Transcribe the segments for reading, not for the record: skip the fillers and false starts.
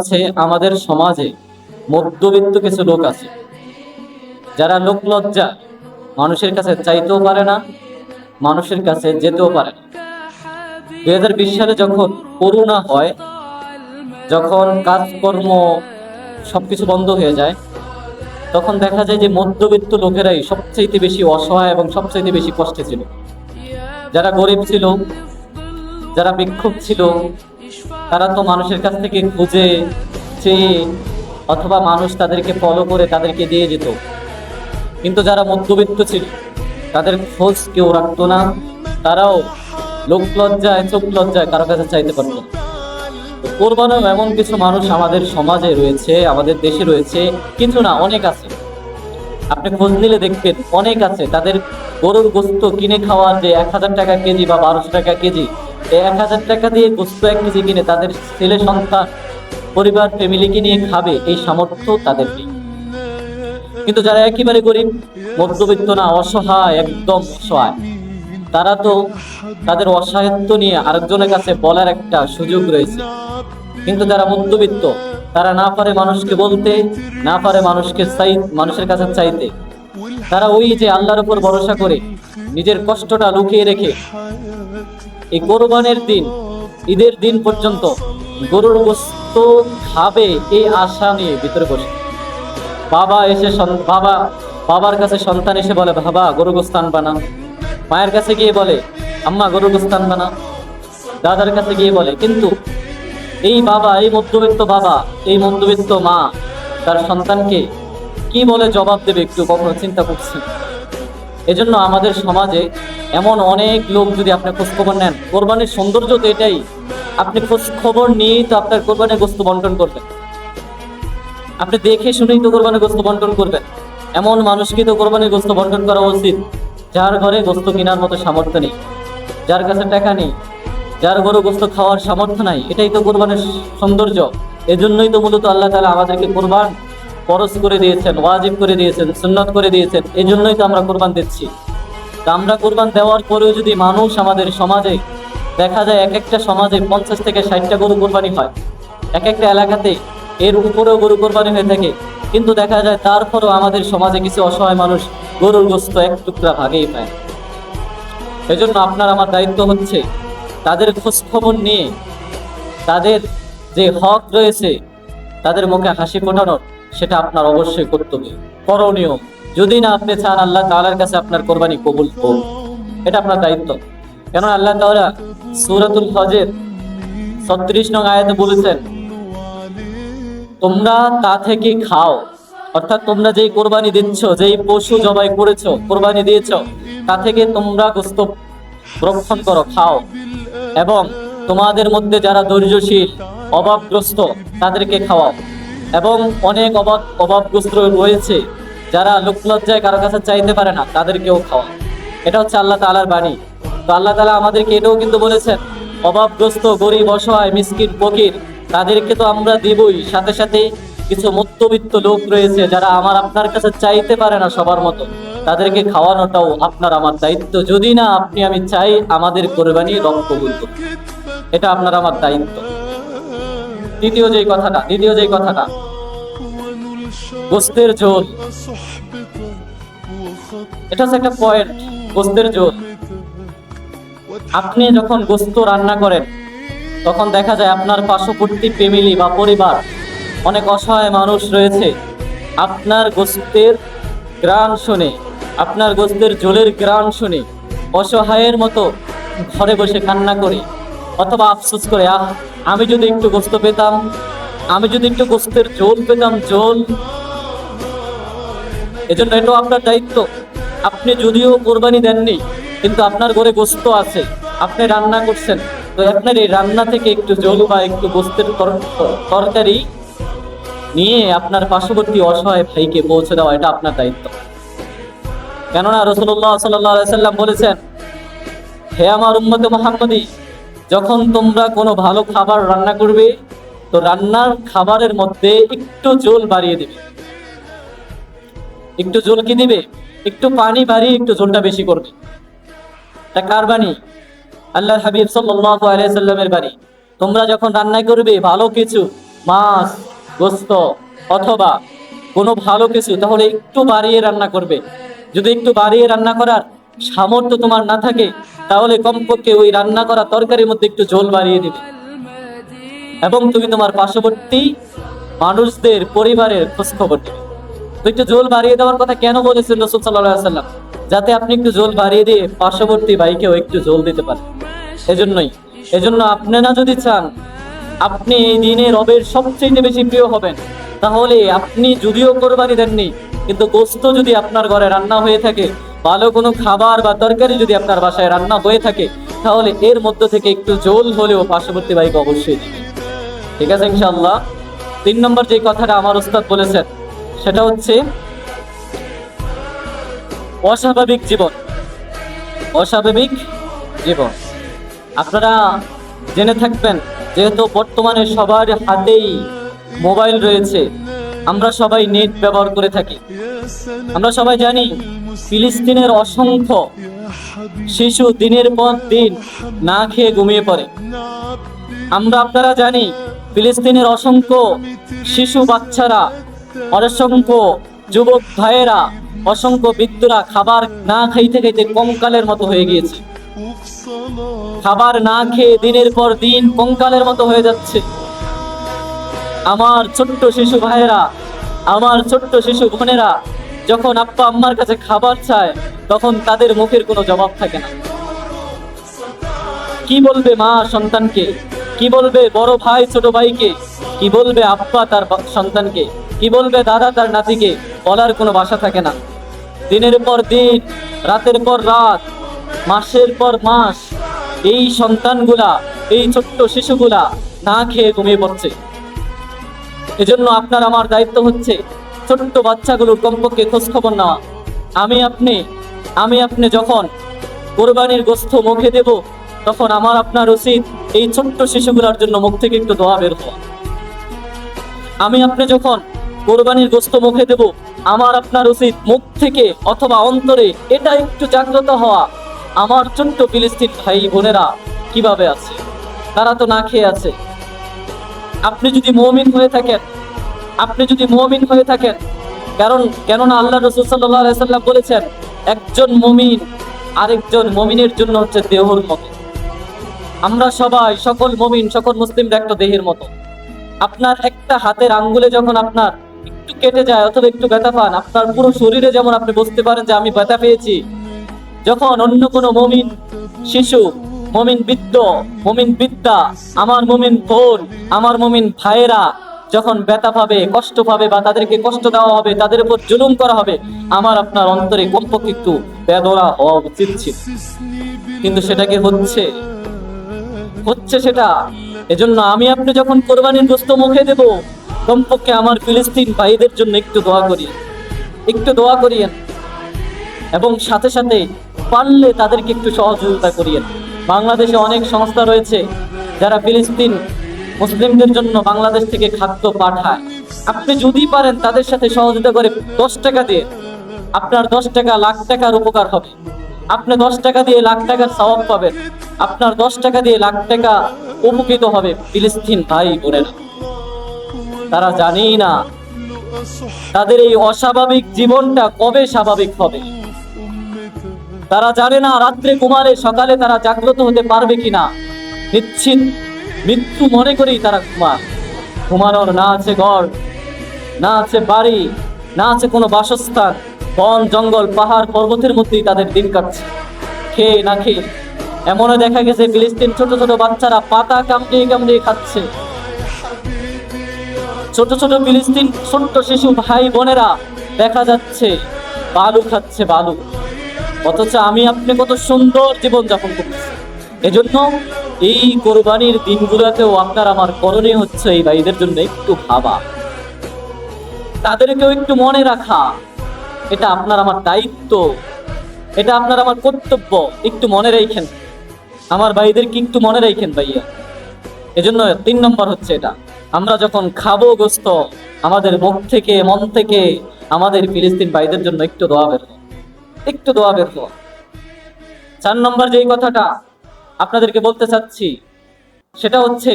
আছে আমাদের সমাজে মধ্যবিত্ত কিছু লোক আছে যারা লোক লজ্জা মানুষের কাছে চাইতেও পারে না, মানুষের কাছে যেতেও পারে না। 2020 সালে যখন করোনা হয়, যখন কাজকর্ম সবকিছু বন্ধ হয়ে যায়, তখন দেখা যায় যে মধ্যবিত্ত লোকেরাই সবচাইতে বেশি অসহায় এবং সবচাইতে বেশি কষ্টে ছিল। যারা গরিব ছিল, যারা ভিক্ষুক ছিল, তারা তো মানুষের কাছ থেকে খুঁজে চেয়ে অথবা মানুষ তাদেরকে ফলো করে তাদেরকে দিয়ে যেত। কিন্তু যারা মধ্যবিত্ত ছিল তাদের খোঁজ কেউ রাখতো না, তারাও লোক লজ্জায় চোখ লজ্জায় কারো কাছে চাইতে পারত না। কোরবানও এমন কিছু মানুষ আমাদের সমাজে রয়েছে, আমাদের দেশে রয়েছে, কিন্তু না, অনেক আছে। আপনি খোঁজ নিলে দেখবেন অনেক আছে। তাদের গরুর গোস্ত কিনে খাওয়ার যে 1000 টাকা কেজি বা 1200 টাকা কেজি, এই 1000 টাকা দিয়ে গোস্ত 1 কেজি কিনে তাদের ছেলে সন্তান পরিবার ফ্যামিলিকে নিয়ে খাবে, এই সামর্থ্য তাদের নেই। কিন্তু যারা একেবারে গরিব, মধ্যবিত্ত না, অসহায়, একদম অসহায়, তারা তো তাদের অসহায়ত্ব নিয়ে আরেকজনের কাছে বলার একটা সুযোগ রয়েছে। কিন্তু যারা মধ্যবিত্ত, তারা না পারে মানুষকে বলতে, না পারে মানুষের কাছে চাইতে। তারা ওই যে আল্লাহর উপর ভরসা করে নিজের কষ্টটা লুকিয়ে রেখে এই কোরবানের দিন, ঈদের দিন পর্যন্ত গরুর গোশত খাবে এই আশা নিয়ে ভিতরে বসে। বাবার কাছে সন্তান এসে বলে, বাবা গরু গোশত আনবা না। মায়ের কাছে গিয়ে বলে, আম্মা গরু গোশত আনবা না। দাদার কাছে গিয়ে বলে। কিন্তু এই বাবা, এই মধ্যবিত্ত মা তার সন্তানকে কি বলে জবাব দেবে একটু কখনো চিন্তা করছি। এজন্য আমাদের সমাজে এমন অনেক লোক, যদি আপনি খোঁজ খবর নেন, কোরবানির সৌন্দর্য তো এটাই, আপনি খোঁজ খবর নিয়েই তো আপনার কোরবানির গোশত বন্টন করবেন। আপনি দেখে শুনেই তো কোরবানির গোশত বন্টন করবেন। এমন মানুষকে তো কোরবানির গোশত বন্টন করা উচিত যার ঘরে গোশত কেনার মতো সামর্থ্য নেই, যার কাছে টাকা নেই, যার গরু গোশত খাওয়ার সামর্থ্য নাই। এটাই তো কোরবানির সৌন্দর্য। এজন্যই তো মূলত আল্লাহ তাআলা আমাদেরকে কোরবান ফরজ করে দিয়েছেন, ওয়াজিব করে দিয়েছেন, সুন্নাত করে দিয়েছেন। এজন্যই তো আমরা কোরবান দিচ্ছি। তা আমরা কোরবান দেওয়ার পরেও যদি মানুষ আমাদের সমাজে দেখা যায়, এক একটা সমাজে 50 থেকে 60টা গরু কোরবানি হয়, এক একটা এলাকাতে এর উপরেও গরু কোরবানি হয়ে থাকে, কিন্তু দেখা যায় তারপরেও আমাদের সমাজে কিছু অসহায় মানুষ গরুর গোশত এক টুকরা ভাগেই পায়। এজন্য আপনার আমার দায়িত্ব হচ্ছে তাদের খোঁজ খবর নিয়ে তাদের যে হক রয়েছে তাদের মুখে হাসি ফোটানোর, সেটা আপনার অবশ্যই কর্তব্য, করণীয়। যদি না আপনি চান আল্লাহ তাআলার কাছে আপনার কোরবানি কবুল হোক, এটা আপনার দায়িত্ব। কেন আল্লাহ তাআলা সূরাতুল হজের 36 নং আয়াতে বলেছেন, তোমরা তা থেকে খাও। অর্থাৎ তোমরা যেই কোরবানি দিচ্ছ, যেই পশু জবাই করেছো, কোরবানি দিয়েছ, তা থেকে তোমরা গোশত রক্ষণ করো, খাও। এবং তোমাদের মধ্যে যারা ধৈর্যশীল, অভাবগ্রস্ত, তাদেরকে খাওয়াও। এবং অনেক অভাবগ্রস্ত রয়েছে যারা লোকলজ্জায় কারো কাছে চাইতে পারে না, তাদেরকেও খাওয়াও। এটা হচ্ছে আল্লাহ তাআলার বাণী। তো আল্লাহ তাআলা আমাদেরকে এটাও কিন্তু বলেছেন, অভাবগ্রস্ত, গরিব, অসহায়, মিসকিন, ফকির, তাদেরকে তো আমরা দিবই, সাথে সাথে কিছু মধ্যবিত্ত লোক রয়েছে যারা আপনার কাছে চাইতে পারে না সবার মতো, তাদেরকে খাওয়ানোটাও আপনার আমার দায়িত্ব। যদি না আপনি আমি চাই আমাদের কোরবানি রব কবুল করুন, এটা আপনার আমার দায়িত্ব। দ্বিতীয় যেই কথাটা গোশতের ঝোল, এটা হচ্ছে একটা পয়েন্ট। গোশতের ঝোল, আপনি যখন গোশত রান্না করেন তখন দেখা যায় আপনার পার্শ্ববর্তী ফ্যামিলি বা পরিবার, অনেক অসহায় মানুষ রয়েছে, আপনার গোশতের ঘ্রাণ শুনে, আপনার গোশতের ঝোলের ঘ্রাণ শুনে অসহায়ের মতো ঘরে বসে কান্না করে অথবা আফসোস করে, আমি যদি একটু গোশত পেতাম, আমি যদি একটু গোশতের ঝোল পেতাম, ঝোল। এজন্য এটাও আপনার দায়িত্ব। আপনি যদিও কোরবানি দেননি, কিন্তু আপনার ঘরে গোশত আছে, আপনি রান্না করছেন, তো আপনার এই রান্না থেকে একটু ঝোল বা একটু গোশতের তরকারি নিয়ে আপনার পার্শ্ববর্তী অসহায় ভাইকে পৌঁছে দেওয়া, এটা আপনার দায়িত্ব। কেননা রাসূলুল্লাহ সাল্লাল্লাহু আলাইহি ওয়াসাল্লাম বলেছেন, হে আমার উম্মতে মুহাম্মাদী, যখন তোমরা কোনো ভালো খাবার রান্না করবে, তো রান্নার খাবারের মধ্যে একটু ঝোল বাড়িয়ে দিবে। একটু ঝোল কি দিবে? একটু পানি বাড়িয়ে একটু ঝোলটা বেশি করবে। এটা কার বাণী? আল্লাহর হাবিব সাল্লাল্লাহু আলাইহি ওয়াসাল্লামের বাণী। তোমরা যখন রান্না করবে ভালো কিছু, মাছ, গোস্ত অথবা কোনো ভালো কিছু, তাহলে একটু বাড়িয়ে রান্না করবে। যদি একটু বাড়িয়ে রান্না করার সামর্থ্য তোমার না থাকে, তাহলে কমপক্ষে ওই রান্না করা তরকারির মধ্যে একটু ঝোল বাড়িয়ে দিবে। এবং তুমি তোমার পার্শ্ববর্তী মানুষদের পরিবারের খোঁজ খবর নেবে। তো একটু ঝোল বাড়িয়ে দেওয়ার কথা কেন বলেছেন রাসূল সাল্লাল্লাহু আলাইহি ওয়াসাল্লাম? যাতে আপনি একটু ঝোল বাড়িয়ে দিয়ে পার্শ্ববর্তী ভাইকেও একটু ঝোল দিতে পারেন। এজন্য আপনারা যদি চান আপনি এই দিনে রবের সবচেয়ে বেশি প্রিয় হবেন, তাহলে আপনি যদিও কোরবানি দেননি, কিন্তু গোশত যদি আপনার ঘরে রান্না হয়ে থাকে, ভালো কোনো খাবার বা তরকারি যদি আপনার বাসায় রান্না হয়ে থাকে, তাহলে এর মধ্য থেকে একটু ঝোল হলেও পার্শ্ববর্তী ভাইকে অবশ্যই দিবেন। ঠিক আছে ইনশাআল্লাহ। 3 নম্বর যে কথাটা আমার উস্তাদ বলেছেন, সেটা হচ্ছে অস্বাভাবিক জীবন। অস্বাভাবিক জীবন আপনারা জেনে থাকবেন, যেহেতু বর্তমানে সবার হাতেই মোবাইল রয়েছে, আমরা সবাই নেট ব্যবহার করে থাকি। আমরা সবাই জানি ফিলিস্তিনের অসংখ্য শিশু দিনের পর দিন না খেয়ে ঘুমিয়ে পড়ে। আপনারা জানি ফিলিস্তিনের অসংখ্য শিশু বাচ্চারা, অসংখ্য যুবক ভাইয়েরা, অসংখ্য বৃদ্ধরা খাবার না খাইতে খাইতে কঙ্কালের মতো হয়ে গিয়েছে। খাবার না খেয়ে দিনের পর দিন কঙ্কালের মতো হয়ে যাচ্ছে। আমার ছোট্ট শিশু ভাইয়েরা, আমার ছোট্ট শিশু বোনেরা যখন আব্বা আম্মার কাছে খাবার চায়, তখন তাদের মুখের কোনো জবাব থাকে না। কি বলবে মা সন্তানকে, কি বলবে বড় ভাই ছোট ভাইকে, কি বলবে আব্বা তার সন্তানকে, কি বলবে দাদা তার নাতিকে, বলার কোনো ভাষা থাকে না। দিনের পর দিন, রাতের পর রাত, মাসের পর মাস এই সন্তানগুলা, এই ছোট্ট শিশুগুলা না খেয়ে ঘুমিয়ে পড়ছে। এজন্য আপনার আমার দায়িত্ব হচ্ছে ছোট্ট বাচ্চাগুলোর কমপক্ষে খোঁজ খবর নেওয়া। আমি আপনি যখন কোরবানির গোশত মুখে দেব, তখন আমার আপনার উচিত এই ছোট্ট শিশুগুলোর জন্য মুখ থেকে একটু দোয়া বের হওয়া। আমি আপনি যখন কোরবানির গোশত মুখে দেব, আমার আপনার উচিত মুখ থেকে অথবা অন্তরে এটা একটু জাগ্রত হওয়া, আমার ছোট্ট ফিলিস্তিন ভাই বোনেরা কিভাবে আছে, তারা তো না খেয়ে আছে। আপনি যদি মুমিন হয়ে থাকেন, কেননা আল্লাহ রাসূল সাল্লাল্লাহু আলাইহি ওয়াসাল্লাম বলেছেন, একজন মুমিন আরেকজন মুমিনের জন্য হচ্ছে দেহর মতো। আমরা সবাই, সকল মুমিন, সকল মুসলিমরা একটা দেহের মতো। আপনার একটা হাতের আঙ্গুলে যখন আপনার একটু কেটে যায় অথবা একটু ব্যথা পান, আপনার পুরো শরীরে যেমন আপনি বুঝতে পারেন যে আমি ব্যথা পেয়েছি, যখন অন্য কোনো মুমিন শিশু, মুমিন বৃদ্ধ, মুমিন বৃদ্ধা, আমার মুমিন বোন, আমার মুমিন ভাইয়েরা যখন ব্যথা পাবে, কষ্ট পাবে, বা তাদেরকে কষ্ট দেওয়া হবে, তাদের উপর জুলুম করা হবে, আমার আপনার অন্তরে কমপক্ষে একটু বেদনা হওয়া উচিত ছিল, কিন্তু সেটাকে হচ্ছে সেটা। এজন্য আমি আপনি যখন কোরবানির গোশত মুখে দেব, কমপক্ষে আমার ফিলিস্তিন ভাইদের জন্য একটু দোয়া করিয়েন, এবং সাথে সাথে পারলে তাদেরকে একটু সহযোগিতা করিয়েন। বাংলাদেশে অনেক সংস্থা রয়েছে যারা ফিলিস্তিন মুসলিমদের জন্য বাংলাদেশ থেকে খাদ্য পাঠায়। আপনি যদি পারেন তাদের সাথে সহযোগিতা করে 10 টাকা দিয়ে, আপনার 10 টাকা লাখ টাকার উপকার হবে। আপনি 10 টাকা দিয়ে লাখ টাকার সওয়াব পাবেন, আপনার 10 টাকা দিয়ে লাখ টাকা উপকৃত হবে ফিলিস্তিন ভাই বোনেরা। তারা জানেই না তাদের এই অস্বাভাবিক জীবনটা কবে স্বাভাবিক হবে। তারা জানে না রাত্রে ঘুমালে সকালে তারা জাগ্রত হতে পারবে কিনা। নিশ্চিত মৃত্যু মনে করেই তারা ঘুমানোর না আছে ঘর, না আছে বাড়ি, না আছে কোনো বাসস্থান, বন জঙ্গল পাহাড় পর্বতের মধ্যেই তাদের দিন কাটছে, খেয়ে না খেয়ে। এমনও দেখা গেছে ফিলিস্তিন ছোট ছোট বাচ্চারা পাতা কামড়িয়ে খাচ্ছে। ছোট ছোট ফিলিস্তিন ছোট্ট শিশু ভাই বোনেরা দেখা যাচ্ছে বালু খাচ্ছে, বালু। অথচ আমি আপনি কত সুন্দর জীবন যাপন করতেছি। এজন্য এই কোরবানির দিনগুলোতেও আপনার আমার করণীয় হচ্ছে এই ভাইদের জন্য একটু ভাবা, তাদেরকেও একটু মনে রাখা। এটা আপনার আমার দায়িত্ব, এটা আপনার আমার কর্তব্য। একটু মনে রাখেন, আমার ভাইদেরকে একটু মনে রাখেন ভাইয়া। এজন্য 3 নম্বর হচ্ছে এটা, আমরা যখন খাবো গোশত, আমাদের মুখ থেকে মন থেকে আমাদের ফিলিস্তিন ভাইদের জন্য একটু দোয়া বের হোক। 4 নম্বর যেই কথাটা আপনাদেরকে বলতে চাচ্ছি, সেটা হচ্ছে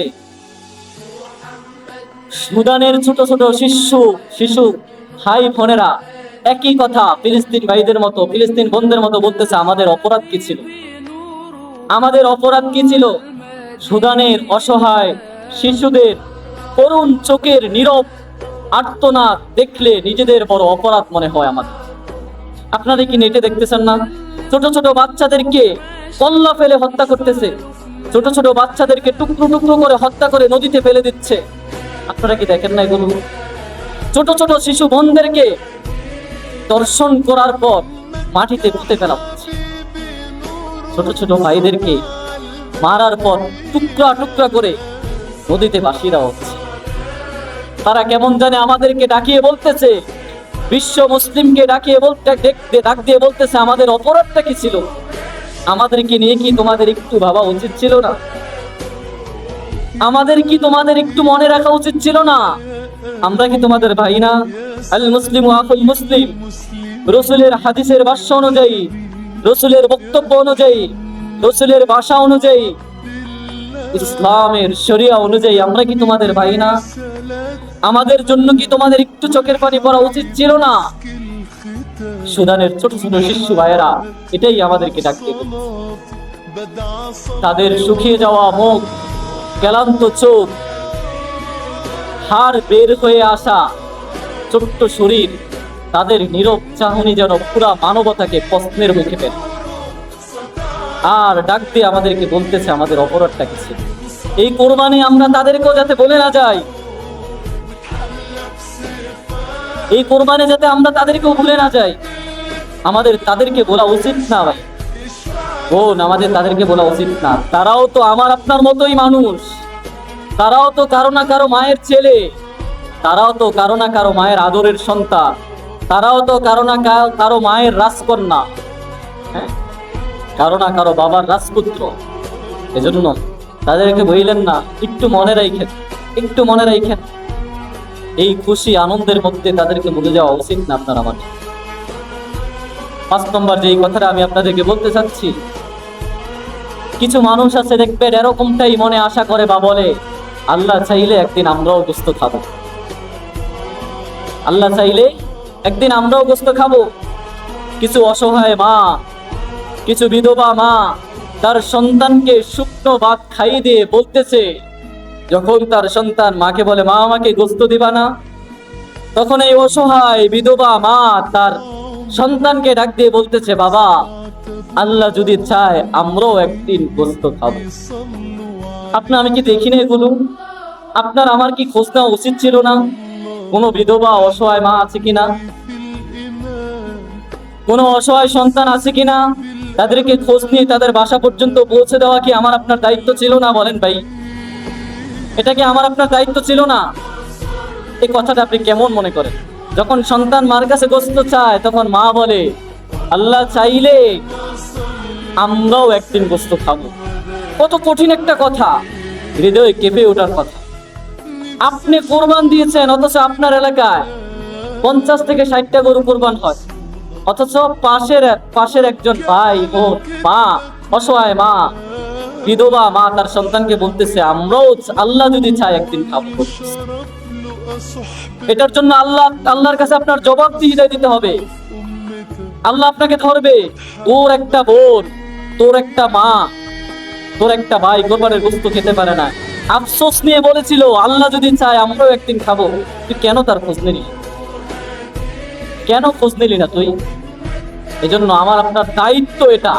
সুদানের ছোট ছোট শিশু শিশু ভাই বোনেরা একই কথা ফিলিস্তিন ভাইদের মতো, ফিলিস্তিন বোনদের মতো বলতেছে, আমাদের অপরাধ কি ছিল? আমাদের অপরাধ কি ছিল? সুদানের অসহায় শিশুদের করুণ চোখের নীরব আর্তনাদ দেখলে নিজেদের বড় অপরাধ মনে হয় আমাদের। আপনারা কি নেটে দেখতেছেন না? ছোট ছোট বাচ্চাদেরকে কল্লা ফেলে হত্যা করতেছে, ছোট ছোট বাচ্চাদেরকে টুকরো টুকরো করে হত্যা করে নদীতে ফেলে দিচ্ছে। আপনারা কি দেখেন না এগুলো? ছোট ছোট শিশু বোনদেরকে দর্শন করার পর মাটিতে পুঁতে ফেলা হচ্ছে, ছোট ছোট ভাইদেরকে মারার পর টুকরা টুকরা করে নদীতে ভাসিয়ে দেওয়া হচ্ছে। তারা কেমন জানে আমাদেরকে ডাকিয়ে বলতেছে, বিশ্ব মুসলিমকে ডাকিয়ে ডাক দিয়ে বলতেছে, আমাদের অপরাধটা কি ছিল? আমাদেরকে নিয়ে কি তোমাদের একটু ভাবা উচিত ছিল না? আমাদের কি তোমাদের একটু মনে রাখা উচিত ছিল না? আমরা কি তোমাদের ভাই না? আল মুসলিম আকুল মুসলিম, রসুলের হাদিসের ভাষ্য অনুযায়ী, রসুলের বক্তব্য অনুযায়ী, রসুলের ভাষা অনুযায়ী, ইসলামের শরিয়া অনুযায়ী আমরা কি তোমাদের ভাই না? আমাদের জন্য কি তোমাদের একটু চোখের পানি পড়া উচিত ছিল না? সুদানের ছোট ছোট শিশু ভাইয়েরা এটাই আমাদেরকে ডাকতে বলছে। তাদের শুকিয়ে যাওয়া মুখ, ক্লান্ত চোখ, হাড় বের হয়ে আসা ছোট্ট শরীর, তাদের নীরব চাহনি যেন পুরা মানবতাকে প্রশ্নের মুখে ফেলে। আর ডাক দিয়ে আমাদেরকে বলতেছে আমাদের অপরাধটা কি ছিল। এই কোরবানি আমরা তাদেরকেও যাতে বলে না যাই, এই কোরবানি যাতে আমরা তাদেরকেও ভুলে না যাই, আমাদের তাদেরকে বলা উচিত না ভাই বোন, আমাদের তাদেরকে বলা উচিত না। তারাও তো আমার আপনার মতোই মানুষ, তারাও তো কারো না কারো মায়ের ছেলে, তারাও তো কারো না কারো মায়ের আদরের সন্তান, তারাও তো কারো না কারো মায়ের রাজকন্যা, হ্যাঁ, কারো না কারো বাবার রাজপুত্র। এজন্য তাদেরকে বললেন না, একটু মনে রাখেন, একটু মনে রাখেন। এই খুশি আনন্দের মধ্যে তাদেরকে ভুলে যাওয়া উচিত না আপনার আমার। 5 নম্বর যে কথাটা আমি আপনাদেরকে বলতে চাচ্ছি, কিছু মানুষ আছে দেখবেন এরকমটাই মনে আশা করে বা বলে, আল্লাহ চাইলে একদিন আমরাও গোশত খাবো, আল্লাহ চাইলে একদিন আমরাও গোশত খাবো। কিছু অসহায় মা, কিছু বিধবা মা তার সন্তানকে শুকনো ভাত খাইয়ে দিয়ে বলতেছে, যখন তার সন্তান মাকে বলে, মা আমাকে গোশত দিবা না, তখন এই অসহায় বিধবা মা তার সন্তানকে ডাক দিয়ে বলতেছে, বাবা আল্লাহ যদি চায় আমরাও একদিন গোশত খাবো। আপনি আমি কি দেখিনি এগুলো? আপনার আমার কি খোঁজ নেওয়া উচিত ছিল না? কোনো বিধবা অসহায় মা আছে কিনা, কোনো অসহায় সন্তান আছে কিনা, তাদেরকে খোঁজ নিয়ে তাদের বাসা পর্যন্ত পৌঁছে দেওয়া কি আমার আপনার দায়িত্ব ছিল না? বলেন ভাই, এটা কি আমার আপনার দায়িত্ব ছিল না? এই কথাটা আপনি কেমন মনে করেন? যখন সন্তান মার কাছে গোশত চায়, তখন মা বলে, আল্লাহ চাইলে আমরাও একদিন গোশত খাবো। কত কঠিন একটা কথা, হৃদয়ে কেঁপে ওঠার কথা। আপনি কোরবান দিয়েছেন, অথচ আপনার এলাকায় 50 থেকে 60টা গরু কোরবান হয়, অথচ পাশের একজন ভাই ও মা, অসহায় মা, বিধবা মা তার সন্তানকে বলতেছে, আমরাও আল্লাহ যদি চায় একদিন খাবো। এটার জন্য আল্লাহর কাছে আপনার জবাবদিহি দিতে হবে। আল্লাহ আপনাকে ধরবে, তোর একটা বোন, তোর একটা মা, তোর একটা ভাই কোরবানের গোশত খেতে পারে না, আফসোস নিয়ে বলেছিল আল্লাহ যদি চায় আমরাও একদিন খাবো। তুই কেন তার খোঁজ নিলি? কেন খোঁজ নিলি না তুই? এজন্য আমার আপনার দায়িত্ব এটা,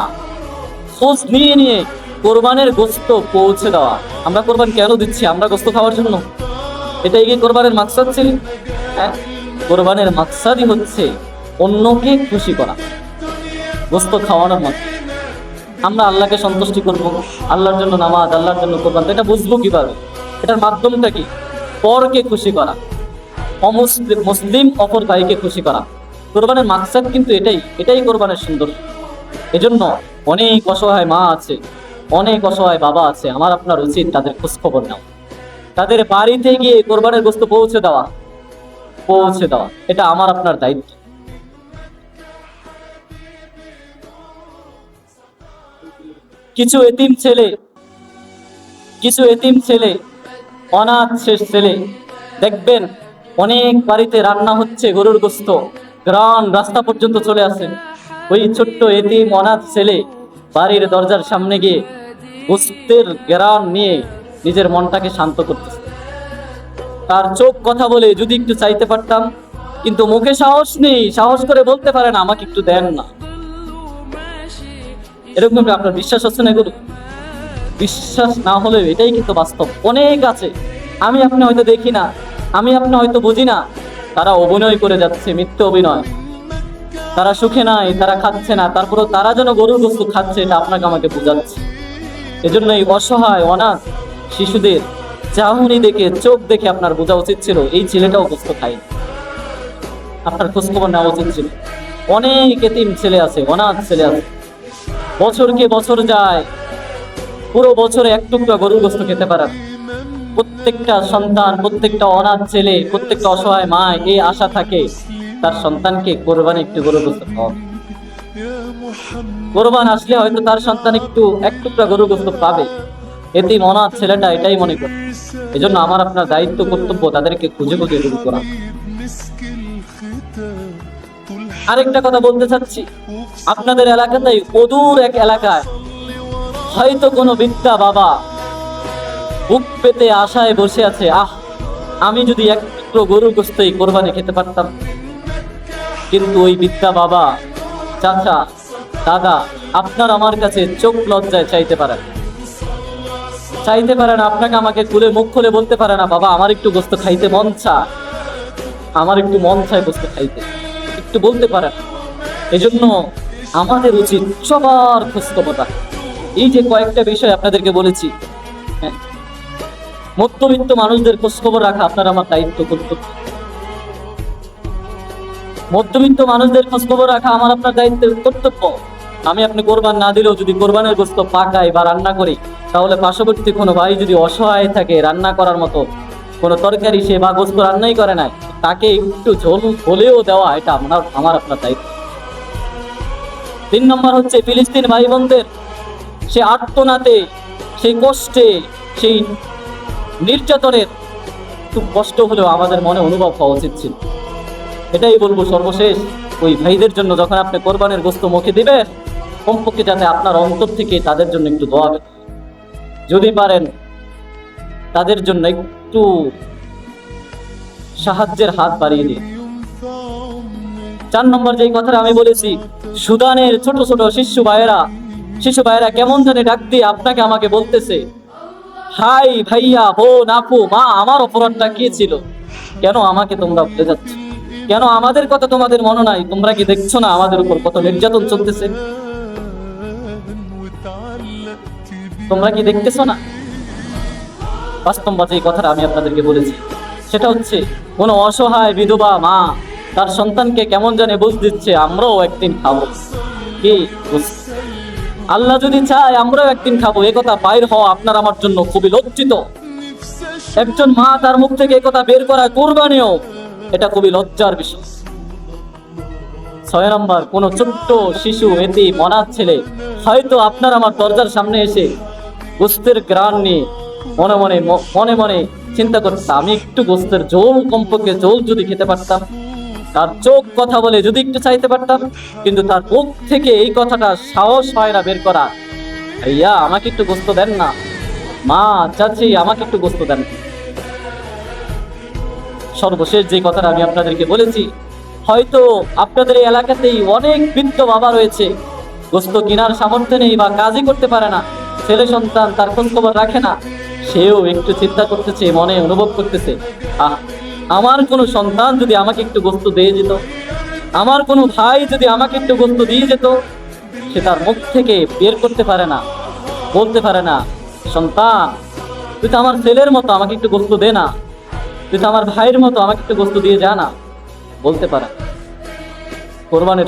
খোঁজ নিয়ে নিয়ে কোরবানের গোশত পৌঁছে দেওয়া। আমরা কোরবান কেন দিচ্ছি? আমরা গোশত খাওয়ার জন্য? এটাই কি কোরবানের মাকসাদ ছিল? হ্যাঁ, কোরবানের মাকসাদই হচ্ছে অন্যকে খুশি করা, গোশত খাওয়ানোর মতো। আমরা আল্লাহকে সন্তুষ্টি করব, আল্লাহর জন্য নামাজ, আল্লাহর জন্য কোরবান, এটা বুঝবো কিভাবে? এটার মাধ্যমটা কি? পরকে খুশি করা, মুসলিম অপর ভাইকে খুশি করা। কোরবানের মাকসাদ কিন্তু এটাই কোরবানের সুন্দর। এজন্য অনেক অসহায় মা আছে, অনেক অসহায় বাবা আছে, আমার আপনার উচিত তাদের খোঁজ খবর নেওয়া, তাদের বাড়িতে গিয়ে কোরবানের গোশত পৌঁছে দেওয়া। এটা আমার আপনার দায়িত্ব। কিছু এতিম ছেলে, অনাথ শেষ ছেলে দেখবেন অনেক বাড়িতে রান্না হচ্ছে গরুর গোশত, গ্রাম রাস্তা পর্যন্ত চলে আসে। ওই ছোট্ট এতিম অনাথ ছেলে বাড়ির দরজার সামনে গিয়ে গোশতের গ্রাম নিয়ে নিজের মনটাকে শান্ত করতেছে। তার চোখ কথা বলে যদি একটু চাইতে পারতাম, কিন্তু মুখে সাহস নেই, সাহস করে বলতে পারে না আমাকে একটু দেন না। এরকম আপনার বিশ্বাস হচ্ছে না? এগুলো বিশ্বাস না হলেও এটাই কিন্তু বাস্তব। অনেক আছে, আমি আপনি হয়তো দেখি না, আমি আপনি হয়তো বুঝি না, তারা অভিনয় করে যাচ্ছে, মিথ্যে অভিনয়। তারা সুখে নাই, তারা খাচ্ছে না, তারপরেও তারা যেন গরুর গোশত খাচ্ছে, এটা আপনাকে আমাকে বোঝাচ্ছে। এজন্য এই অসহায় অনাথ শিশুদের চাহনি দেখে, চোখ দেখে আপনার বোঝা উচিত ছিল এই ছেলেটাও গোশত খায়। আপনার খোঁজখবর নেওয়া উচিত ছিল। অনেক এতিম ছেলে আছে, অনাথ ছেলে আছে, বছরকে বছর যায়, পুরো বছরে এক টুকরা গরুর গোশত খেতে পারে না। প্রত্যেকটা সন্তান, প্রত্যেকটা অনাথ ছেলে, প্রত্যেকটা অসহায় মা এই আশা থাকে তার সন্তানকে কোরবানি একটু গরুর গোশত খাওয়াবে। কোরবান আসলে হয়তো তার সন্তান একটু এক টুকরা গরুর গোশত পাবে। এতেই অনাথ ছেলেটা এটাই মনে করে। এজন্য আমার আপনার দায়িত্ব, কর্তব্য তাদেরকে খুঁজে খুঁজে এটুকু করা। আরেকটা কথা বলতে চাচ্ছি, আপনাদের এলাকাতেই অদূর এক এলাকায় হয়তো কোনো বৃদ্ধা বাবা বুক পেতে আশায় বসে আছে, আমি যদি এক টুকরো গরুর গোশতই কোরবানি খেতে পারতাম। কিন্তু ওই বৃদ্ধা বাবা, চাচা, দাদা আপনার আমার কাছে চোখ লজ্জায় চাইতে পারেন, আপনাকে আমাকে খুলে মুখ খুলে বলতে পারে না, বাবা আমার একটু গোশত খাইতে মন চায়, আমার একটু মন চায় গোশত খাইতে, একটু বলতে পারেন। এজন্য আমাদের উচিত সবার খোঁজখবর রাখা। এই যে কয়েকটা বিষয় আপনাদেরকে বলেছি, মধ্যবিত্ত মানুষদের খোঁজখবর রাখা আপনার আমার দায়িত্ব, কর্তব্য। মধ্যবিত্ত মানুষদের খোঁজখবর রাখা আমার আপনার দায়িত্বের কর্তব্য। আমি আপনি কোরবান না দিলেও যদি কোরবানের গোশত পাকাই বা রান্না করি, তাহলে পার্শ্ববর্তী কোনো ভাই যদি অসহায় থাকে, রান্না করার মতো কোনো তরকারি সে বা গোশত রান্নাই করে না, তাকে একটু ঝোল হলেও দেওয়া, এটা আমার আপনার দায়িত্ব। 3 নম্বর হচ্ছে ফিলিস্তিন ভাই বোনদের সে আর্তনাতে, সেই কষ্টে, সেই নির্যাতনের খুব কষ্ট হলেও আমাদের মনে অনুভব হওয়া উচিত ছিল। এটাই বলবো সর্বশেষ, ওই ভাইদের জন্য যখন আপনি কোরবানের গোশত মুখে দিবেন, কমপক্ষে যাতে আপনার অন্তর থেকে তাদের জন্য একটু দোয়া করেন, যদি পারেন তাদের জন্য একটু সাহায্যের হাত বাড়িয়ে দিন। 4 নম্বর যেই কথাটা আমি বলেছি, সুদানের ছোট ছোট শিশু ভাইয়েরা কেমন জানে ডাক দিয়ে আপনাকে আমাকে বলতেছে, হাই ভাইয়া, বোন, আপু, মা, আমার অপরাধটা কি ছিল? কেন আমাকে তোমরা ভুলে যাচ্ছ? কেন আমাদের কথা তোমাদের মনে নাই? তোমরা কি দেখছো না আমাদের উপর কত নির্যাতন চলতেছে? তোমরা কি দেখতেছো না? বাস্তববাদী এই কথাটা আমি আপনাদেরকে বলেছি, সেটা হচ্ছে কোন অসহায় বিধবা মা তার সন্তানকে কেমন জানে বুঝ দিচ্ছে, আমরাও একদিন খাবো। কি আল্লাহ যদি চায় আমরাও একদিন খাবো, এ কথা বাইর হওয়া আপনার আমার জন্য খুবই লজ্জিত। একজন মা তার মুখ থেকে একথা বের করা কোরবানিও, এটা খুবই লজ্জার বিষয়। 6 নম্বর, কোন ছোট্ট শিশু, এতিম অনাথ ছেলে হয়তো আপনার আমার দরজার সামনে এসে গোশতের গ্রান নিয়ে মনে মনে চিন্তা করছে, আমি একটু গোশতের ঝোল, কমপক্ষে ঝোল যদি খেতে পারতাম, তার চোখ কথা বলে যদি একটু চাইতে পারতাম, কিন্তু তার মুখ থেকে এই কথাটা সাহস হয় না বের করা, ভাইয়া আমাকে একটু গোশত দেন না, মা, চাচি আমাকে একটু গোশত দেন। সর্বশেষ যে কথাটা আমি আপনাদেরকে বলেছি, হয়তো আপনাদের এই এলাকাতেই অনেক বৃদ্ধ বাবা রয়েছে, গোশত কেনার সামর্থ্য নেই বা কাজই করতে পারে না, ছেলে সন্তান তার খোঁজ খবর রাখে না, সেও একটু চিন্তা করতেছে, মনে অনুভব করতেছে, আমার কোনো সন্তান যদি আমাকে একটু গোশত দিয়ে যেত, আমার কোনো ভাই যদি আমাকে একটু গোশত দিয়ে যেত। সে তার মুখ থেকে বের করতে পারে না, বলতে পারে না, সন্তান তুই তো আমার ছেলের মতো, আমাকে একটু গোশত দে না, তুই তো আমার ভাইয়ের মতো, আমাকে একটু গোশত দিয়ে যা না, বলতে পারে। কোরবানের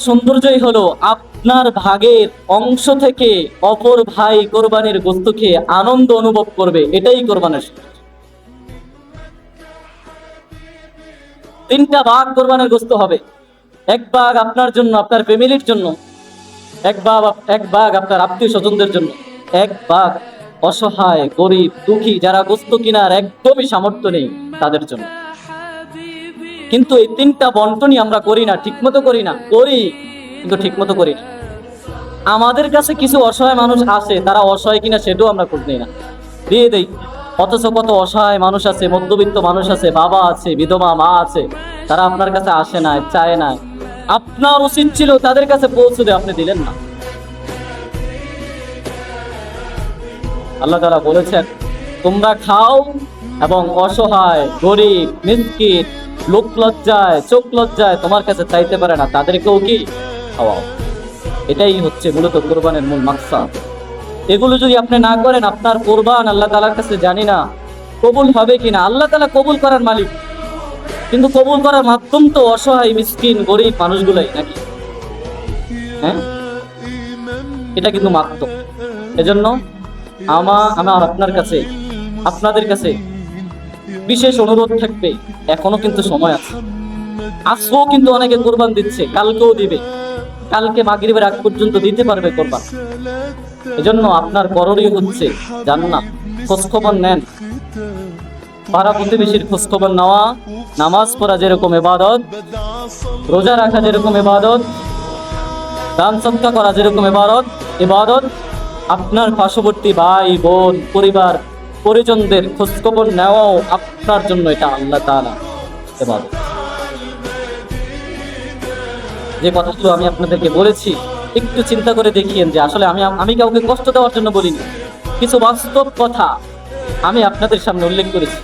সৌন্দর্যই হলো আপনার ভাগের অংশ থেকে অপর ভাই কোরবানির গোশত খেয়ে আনন্দ অনুভব করবে, এটাই কোরবানের সৌন্দর্য। 3টা ভাগ কোরবানির গোশত হবে, এক ভাগ আপনার জন্য, আপনার ফ্যামিলির জন্য, এক ভাগ আপনার আত্মীয় স্বজনদের জন্য, এক ভাগ অসহায়, গরিব, দুঃখী যারা বস্তু কেনার একদমই সামর্থ্য নেই তাদের জন্য। কিন্তু এই তিনটা বন্টনই আমরা করি না, ঠিকমতো করি না, করি কিন্তু ঠিকমতো করি না। আমাদের কাছে কিছু অসহায় মানুষ আসে, তারা অসহায় কিনা সেটাও আমরা খোঁজ নিই না, দিয়ে দেই। অথচ কত অসহায় মানুষ আছে, মধ্যবিত্ত মানুষ আছে, বাবা আছে, বিধবা মা আছে, তারা আপনার কাছে আসে না, চায় না। আপনার উচিত ছিল তাদের কাছে পৌঁছে দেয়, আপনি দিলেন না। আল্লাহ তাআলা বলেছেন, তোমরা খাও এবং অসহায়, গরিব, মিসকিন, লোক লজ্জায়, চোখ লজ্জায় তোমার কাছে চাইতে পারে না, তাদেরকেও কি খাওয়াও। এটাই হচ্ছে মূলত কোরবানের মূল মাকসাদ। এগুলো যদি আপনি না করেন, আপনার কোরবান আল্লাহ তাআলার কাছে জানি না কবুল হবে কিনা। আল্লাহ তাআলা কবুল করার মালিক, কিন্তু কবুল করার মাধ্যম তো অসহায়, মিসকিন, গরিব মানুষগুলাই নাকি? হ্যাঁ, এটা কিন্তু মাধ্যম। এজন্য আমার আপনার কাছে, আপনাদের কাছে বিশেষ অনুরোধ থাকবে, এখনো কিন্তু সময় আছে। আজকেও কিন্তু অনেকে কোরবান দিচ্ছে, কালকেও দিবে, কালকে মাগরিবের আগ পর্যন্ত দিতে পারবে কোরবান। এজন্য আপনার করণীয় হচ্ছে জান্নাত, খোঁজখবর নেন, পাড়া প্রতিবেশীর খোঁজখবর নেওয়া। নামাজ পড়া যেরকম ইবাদত, রোজা রাখা যেরকম ইবাদত, দান সদকা করা যেরকম ইবাদত, আপনার পার্শ্ববর্তী ভাই বোন, পরিবার পরিজনদের খোঁজখবর নেওয়াও আপনার জন্য এটা আল্লাহ তাআলা ইবাদত। যে কথাগুলো আমি আপনাদেরকে বলেছি, একটু চিন্তা করে দেখিয়েন যে আসলে আমি কাউকে কষ্ট দেওয়ার জন্য বলিনি, কিছু বাস্তব কথা আমি আপনাদের সামনে উল্লেখ করেছি।